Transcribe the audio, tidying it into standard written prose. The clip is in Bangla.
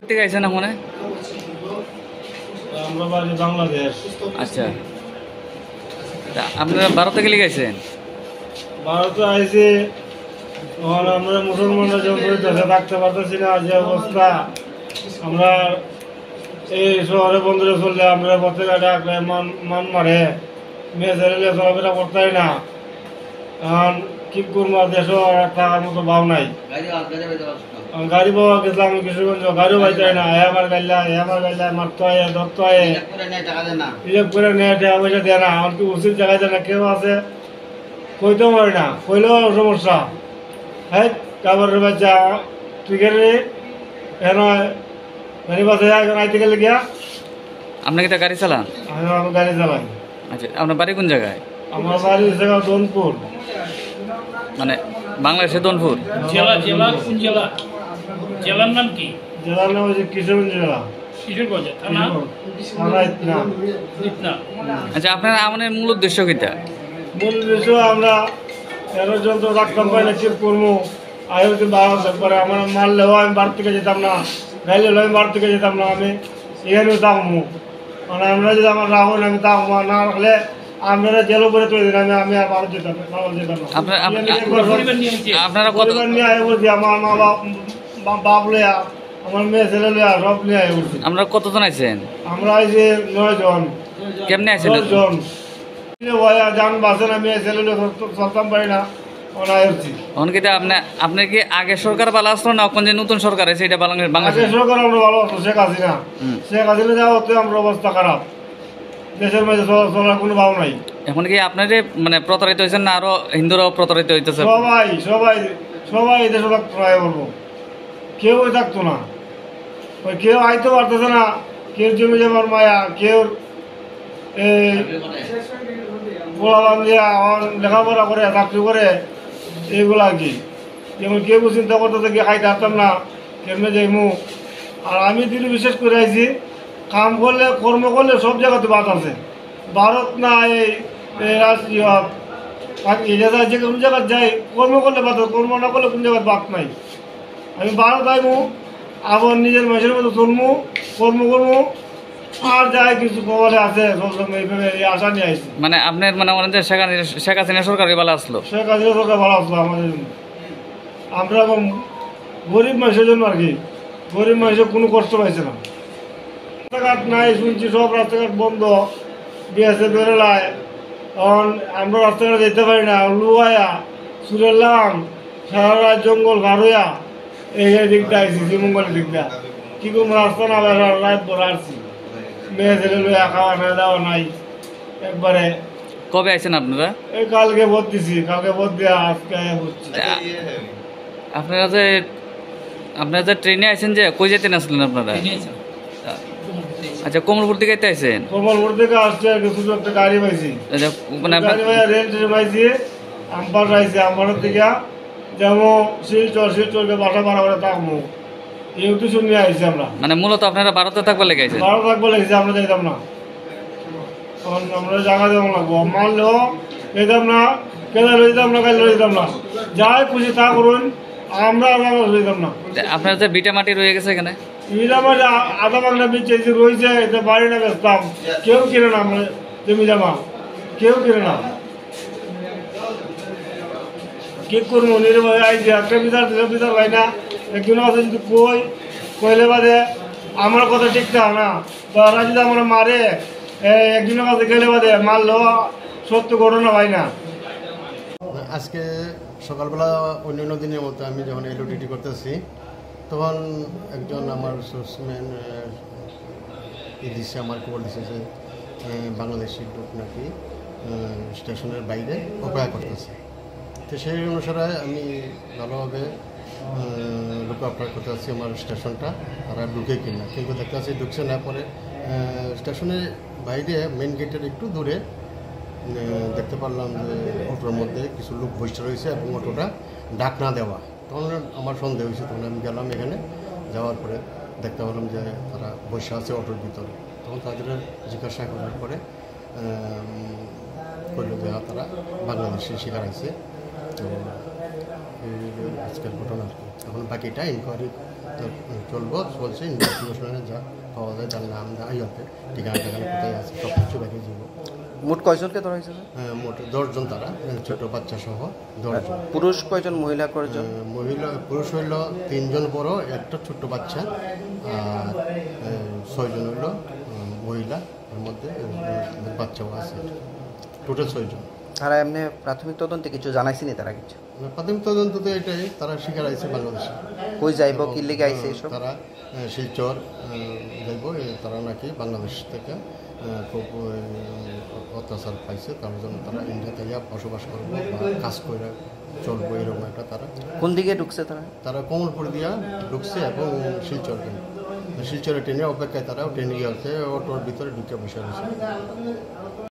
থেকে আইছেন এখন? আমরা বাড়ি বাংলাদেশ। আচ্ছা, আপনারা ভারতে গেলে গেছেন? ভারতে আইসি, তখন আমরা মুসলমানরা যখন দেশে থাকতে পারতেছি না, যে অবস্থা, আমরা এই শহরে বন্ধুরা চললে আমরা পথে ডাকলে মান মারে, মেয়ে ছেলে চলাফেরা করতেই না। এখন কি করবো, দেশও থাকার মতো ভাব নাই। গাড়ি পাওয়া গেছিলাম কিশোরগঞ্জ, গাড়িও পাইতে না। আমার গাইলা মারতে হয়, ধরতে হয়, রিজার্ভ করে নেয়, টাকা পয়সা দেয় না। আমার কি উচিত জায়গায় দেয় না, কেউ আছে কইতেও পারে না, কইলেও সমস্যা। হ্যাঁ, কাবারের বাচ্চা তুই গেলে এখন গাড়ি বাসে এখন আইতে গেলে গিয়া। আপনাকে তো গাড়ি চালান? আমি গাড়ি চালাই। আচ্ছা, আপনার বাড়ি কোন জায়গায়? আমার বাড়ি জায়গা দনপুর, মানে বাংলাদেশের দনপুর। জেলা জেলা কোন জেলা? জেলার নাম কি? জেলার নাম হচ্ছে কিশোরগঞ্জ জেলা। কিশোরগঞ্জ থানা? থানা ইতনা। ইতনা। আচ্ছা, আপনার আমাদের মূল উদ্দেশ্য কিটা? মূল উদ্দেশ্য আমরা এর যন্ত্র রাখতাম পাই না, কি করবো। আয়ু বাড়ার পরে আমার মারলেও আমি বাড়ি থেকে যেতাম না, গাইলেও আমি বাড়ি থেকে যেতাম না, আমি এখানেও থাকবো। মানে আমরা যদি আমার রাখুন, আমি থাকবো না রাখলে আপনারা জেলও করে তৈরি দিন, আমি আর ভারত যেতাম না। আপনারা পরিবার নিয়ে আয় বলছি, আমার মা বাপ লইয়া, আমার মেয়ে ছেলে লইয়া, সব নিয়ে আয় বলছি। আপনারা কতজন আছেন? আমরা আইছি 9 জন। কেমনে আছেন? 10 জন। যান বাসে না, মেয়ে ছেলে চলতাম পারি না, অনেকে আপনার কি আগে সরকার ভালো আসলো না এখন যে নতুন সরকার আছে এটা বাংলাদেশ সরকার আমরা ভালো আসলো? শেখ হাসিনা যাওয়া হতে আমরা অবস্থা খারাপ, দেশের মাঝে চলার কোনো ভাব নাই। এখন কি আপনার মানে প্রতারিত হয়েছেন না আরো হিন্দুরাও প্রতারিত হইতেছে? সবাই সবাই সবাই দেশে থাকতো না, বলবো কেউ থাকতো না, ওই কেউ আইতে পারতেছে না, কেউ জমি জমার মায়া, কেউ পোলাবান দিয়া লেখাপড়া করে চাকরি করে, এইগুলা আর কি। যেমন কেউ চিন্তা করতে গিয়ে খাইতে পারতাম না, কেমনে যাইমু। আর আমি দিদি বিশেষ করে আইছি, কাম করলে কর্ম করলে সব জায়গাতে বাদ আছে। ভারত না এই যে কোন জায়গায় যাই, কর্ম করলে বাদ, কর্ম না করলে কোন জায়গায় বাদ নাই। আমি ভারত আইমু, আবার নিজের মাসের মতো চলমু, কর্ম করবো, আর যাই কিছু খবরে আছে এইভাবে আশা নিয়ে আসছি। মানে আপনার মানে আমাদের শেখ হাসিনা সরকার ভালো আসলো? শেখ হাসিনা সরকার ভালো আসলো আমাদের জন্য। আমরা এখন গরিব মানুষের জন্য আর কি, গরিব মানুষের কোনো কষ্ট পাইছে না। রাস্তাঘাট নাই শুনছি, সব রাস্তাঘাট বন্ধ, বিএসএফ বেরোলায়। এখন আমরা রাস্তাঘাটে যেতে পারি না, লুয়ায়া সুরেলাম সারা রাত জঙ্গল ঘাড়ুয়া এই দিকটা আইসি, শ্রীমঙ্গলের দিকটা। কি করবো, রাস্তা না রাত ভরে আসছি, মেয়ে ছেলে লইয়া খাওয়া না দেওয়া নাই একবারে। কবে আইছেন আপনারা? এই কালকে ভোট দিছি, কালকে ভোট দেওয়া, আজকে বুঝছি। আপনারা যে ট্রেনে আইছেন, যে কই যেতেন আসলেন আপনারা? আচ্ছা, কমলপুর থেকে আইছেন? কমলপুর থেকে আসছে, ছোট একটা গাড়ি পাইছি, মানে রেল ট্রেন পাইছি, আম্পার পাইছি, আম্পারের থেকে যেমন শিলচরকে বাসা ভাড়া করে থাকবো, এই উদ্দেশ্য নিয়ে আইছি আমরা। মানে মূলত আপনারা ভারতে থাকবে লেগে আইছেন? ভারত থাকবো লেগেছি, আমরা যাইতাম না, আমরা জায়গা দেবো লাগবো, মানলেও যেতাম না, কেনা লইতাম না, কাল লইতাম না, যাই খুশি তা করুন, আমরা লইতাম না। আপনার যে বিটা মাটি রয়ে গেছে এখানে, আধা বাংলা বিচে রয়েছে, এতে বাড়ি না বেচতাম, কেউ কিনে না, আমরা জমি জামা কেউ কিনে না। কি করবো, নির্ভয় আইছি, একটা বিচার হয় না। একজন আছে যদি কইলে বাদে আমার কথা ঠিক থাকে না, তারা যদি আমরা মারে, একজনের কাছে গেলে বাদে মারলেও সত্য ঘটনা হয় না। আজকে সকালবেলা অন্যান্য দিনের মতো আমি যখন এলো ডিউটি করতেছি, তখন একজন আমার সোর্সম্যান দিচ্ছে, আমার খবর দিচ্ছে যে বাংলাদেশি লোক নাকি স্টেশনের বাইরে অপেক্ষা করতেছে। তো সেই অনুসারে আমি ভালোভাবে লোক অপেক্ষা করতে আসছি আমার স্টেশনটা, তারা ঢুকে কিনা, কিন্তু দেখতে পাচ্ছি ঢুকছে না। পরে স্টেশনের বাইরে মেন গেটের একটু দূরে দেখতে পারলাম যে অটোর মধ্যে কিছু লোক বসে রয়েছে এবং অটোটা ডাক না দেওয়া। তখন আমার সন্দেহ হয়েছে, তখন আমি গেলাম এখানে, যাওয়ার পরে দেখতে পেলাম যে তারা বসে আছে অটোর ভিতরে। তখন তখন তাদের জিজ্ঞাসা করার পরে করল যে তারা বাংলাদেশে শিকার আছে। তো এই আজকের ঘটনা আর কি। এখন বাকিটা ইনকোয়ারি চলছে, ইনভেস্টিগেশনে যা পাওয়া যায় তার নাম ইয়েতে ঠিকানা কোথায় আছে সব কিছু বাকি যাব। মোট কয়জনকে ধরা হয়েছে? মোট 10 জন, তারা ছোট বাচ্চা সহ 10 জন। পুরুষ কয়জন, মহিলা কয়জন? পুরুষ হইল 3 জন বড়, একটা ছোট্ট বাচ্চা, আর 6 জন হইল মহিলা, এর মধ্যে বাচ্চাও আছে, টোটাল 6 জন। তারা এমনি প্রাথমিক তদন্তে কিছু জানাইছিনি তারা কিছু? প্রাথমিক তদন্ত তো এটাই, তারা শিকার আইছে বাংলাদেশে। কই যাইব, কি লেগে আইছে এসব? তারা শিলচর যাইব, তারা নাকি বাংলাদেশ থেকে খুব অত্যাচার পাইছে, তার জন্য তারা ইন্ডিয়াতে গিয়ে বসবাস করবো বা কাজ করে চলবো, এরকম একটা তারা। কোন দিকে ঢুকছে তারা? তারা কমলপুর দিয়া ঢুকছে এবং শিলচরে ট্রেনের অপেক্ষায় তারা ট্রেনে গিয়ে অটোর ভিতরে ঢুকে বসে রয়েছে।